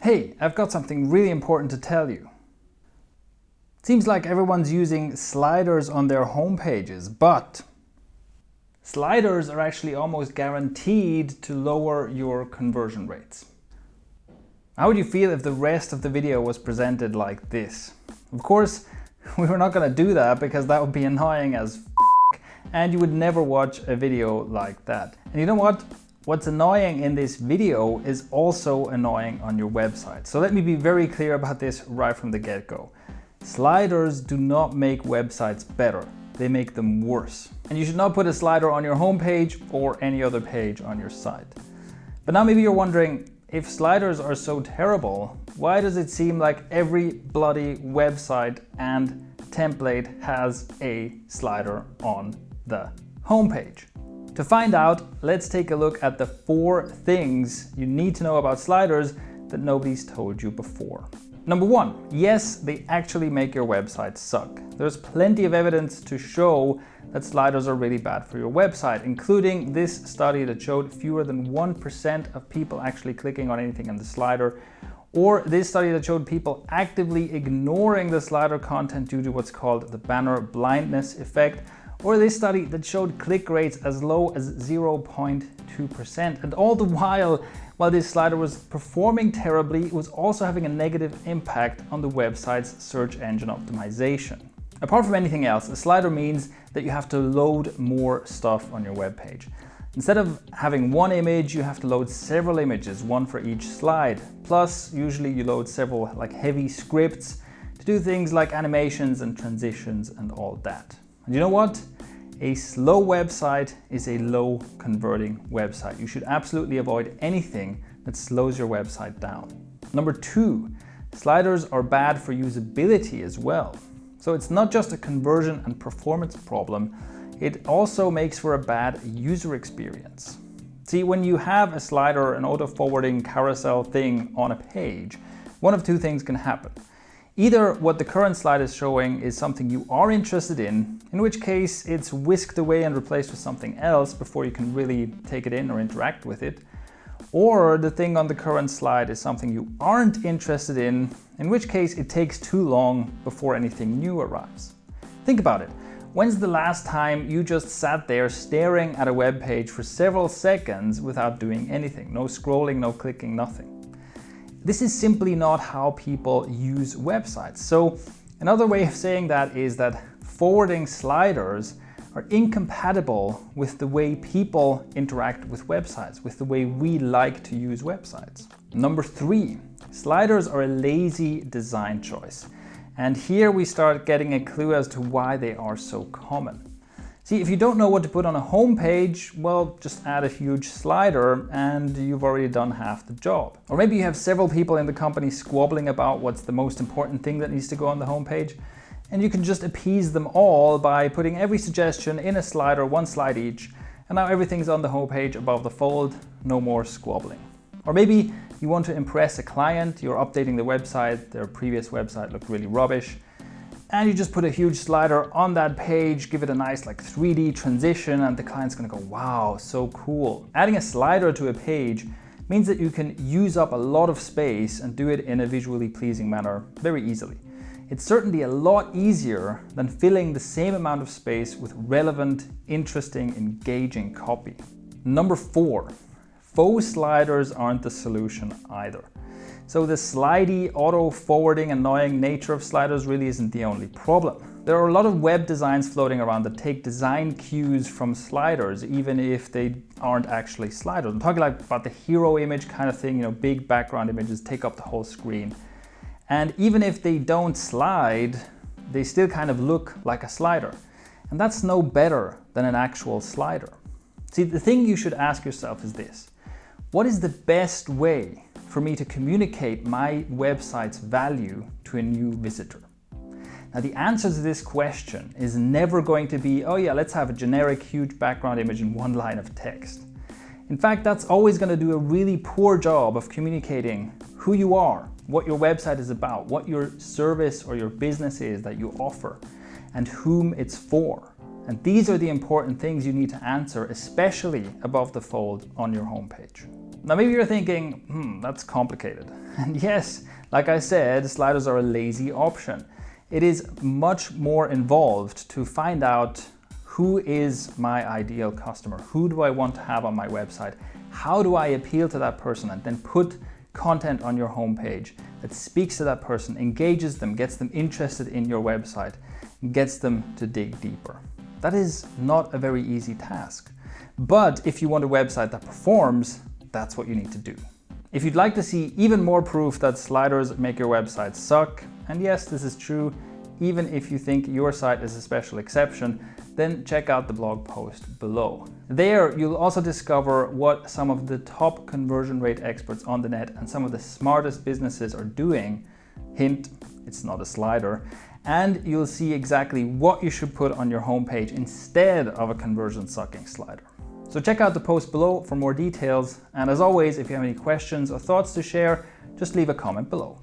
Hey, I've got something really important to tell you. It seems like everyone's using sliders on their home pages, but sliders are actually almost guaranteed to lower your conversion rates. How would you feel if the rest of the video was presented like this? Of course, we were not going to do that because that would be annoying as f***, and you would never watch a video like that. And you know what? What's annoying in this video is also annoying on your website. So let me be very clear about this right from the get-go. Sliders do not make websites better. They make them worse. And you should not put a slider on your homepage or any other page on your site. But now maybe you're wondering, if sliders are so terrible, why does it seem like every bloody website and template has a slider on the homepage? To find out, let's take a look at the 4 things you need to know about sliders that nobody's told you before. Number 1, yes, they actually make your website suck. There's plenty of evidence to show that sliders are really bad for your website, including this study that showed fewer than 1% of people actually clicking on anything in the slider, or this study that showed people actively ignoring the slider content due to what's called the banner blindness effect, or this study that showed click rates as low as 0.2%. And all the while this slider was performing terribly, it was also having a negative impact on the website's search engine optimization. Apart from anything else, a slider means that you have to load more stuff on your web page. Instead of having one image, you have to load several images, one for each slide. Plus, usually you load several heavy scripts to do things like animations and transitions and all that. And you know what? A slow website is a low converting website. You should absolutely avoid anything that slows your website down. Number 2, sliders are bad for usability as well. So it's not just a conversion and performance problem, it also makes for a bad user experience. See, when you have a slider, an auto-forwarding carousel thing on a page, one of 2 things can happen. Either what the current slide is showing is something you are interested in which case it's whisked away and replaced with something else before you can really take it in or interact with it. Or the thing on the current slide is something you aren't interested in which case it takes too long before anything new arrives. Think about it. When's the last time you just sat there staring at a web page for several seconds without doing anything? No scrolling, no clicking, nothing. This is simply not how people use websites. So another way of saying that is that forwarding sliders are incompatible with the way people interact with websites, with the way we like to use websites. Number 3, sliders are a lazy design choice. And here we start getting a clue as to why they are so common. See, if you don't know what to put on a home page, well, just add a huge slider and you've already done half the job. Or maybe you have several people in the company squabbling about what's the most important thing that needs to go on the home page, and you can just appease them all by putting every suggestion in a slider, 1 slide each, and now everything's on the home page above the fold, no more squabbling. Or maybe you want to impress a client, you're updating the website, their previous website looked really rubbish, and you just put a huge slider on that page, give it a nice 3D transition, and the client's gonna go, wow, so cool. Adding a slider to a page means that you can use up a lot of space and do it in a visually pleasing manner very easily. It's certainly a lot easier than filling the same amount of space with relevant, interesting, engaging copy. Number 4, faux sliders aren't the solution either. So the slidey, auto-forwarding, annoying nature of sliders really isn't the only problem. There are a lot of web designs floating around that take design cues from sliders, even if they aren't actually sliders. I'm talking about the hero image kind of thing, big background images take up the whole screen. And even if they don't slide, they still kind of look like a slider. And that's no better than an actual slider. See, the thing you should ask yourself is this: what is the best way for me to communicate my website's value to a new visitor? Now, the answer to this question is never going to be, oh yeah, let's have a generic huge background image and 1 line of text. In fact, that's always going to do a really poor job of communicating who you are, what your website is about, what your service or your business is that you offer, and whom it's for. And these are the important things you need to answer, especially above the fold on your homepage. Now maybe you're thinking, that's complicated. And yes, like I said, sliders are a lazy option. It is much more involved to find out who is my ideal customer, who do I want to have on my website, how do I appeal to that person, and then put content on your homepage that speaks to that person, engages them, gets them interested in your website, gets them to dig deeper. That is not a very easy task. But if you want a website that performs, that's what you need to do. If you'd like to see even more proof that sliders make your website suck, and yes, this is true, even if you think your site is a special exception, then check out the blog post below. There, you'll also discover what some of the top conversion rate experts on the net and some of the smartest businesses are doing. Hint, it's not a slider. And you'll see exactly what you should put on your homepage instead of a conversion sucking slider. So check out the post below for more details. And as always, if you have any questions or thoughts to share, just leave a comment below.